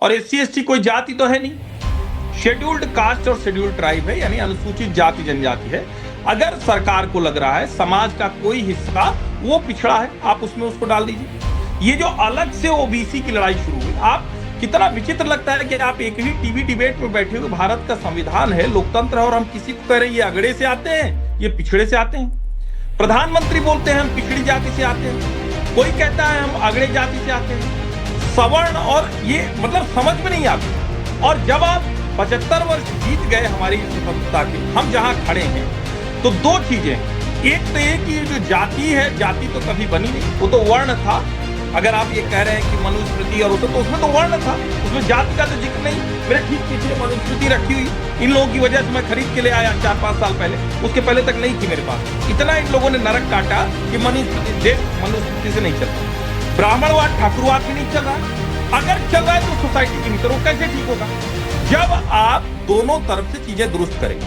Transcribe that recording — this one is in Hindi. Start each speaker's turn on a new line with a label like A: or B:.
A: और SC/ST कोई जाति तो है नहीं, शेड्यूल्ड कास्ट और शेड्यूल्ड ट्राइब है, यानी अनुसूचित जाति जनजाति है। अगर सरकार को लग रहा है समाज का कोई हिस्सा वो पिछड़ा है, आप उसमें उसको डाल दीजिए। ये जो अलग से ओबीसी की लड़ाई शुरू हुई, आप कितना विचित्र लगता है कि आप एक ही टीवी डिबेट में बैठे हुए, भारत का संविधान है, लोकतंत्र है, और हम किसी को कह रहे हैं ये अगड़े से आते हैं, ये पिछड़े से आते हैं। प्रधानमंत्री बोलते हैं हम पिछड़ी जाति से आते हैं, कोई कहता है हम अगड़े जाति से आते हैं। सवर्ण, और ये मतलब समझ में नहीं आती। और जब आप 75 वर्ष जीत गए हमारी स्वतंत्रता के, हम जहां खड़े हैं, तो दो चीजें, एक तो ये कि जो जाति है, जाति तो कभी बनी नहीं, वो तो वर्ण था। अगर आप ये कह रहे हैं कि मनुस्मृति और तो उसमें तो वर्ण था, उसमें जाति का तो जिक्र नहीं। मेरे ठीक पीछे मनुस्मृति रखी हुई, इन लोगों की वजह से मैं खरीद के ले आया 4-5 साल पहले, उसके पहले तक नहीं थी मेरे पास। इतना इन लोगों ने नरक काटा कि मनुस्मृति से नहीं चलता, ब्राह्मणवाद ठाकुरवाद भी नहीं चल रहा। अगर चल रहा है तो सोसाइटी के भीतर वो कैसे ठीक होगा, जब आप दोनों तरफ से चीजें दुरुस्त करेंगे।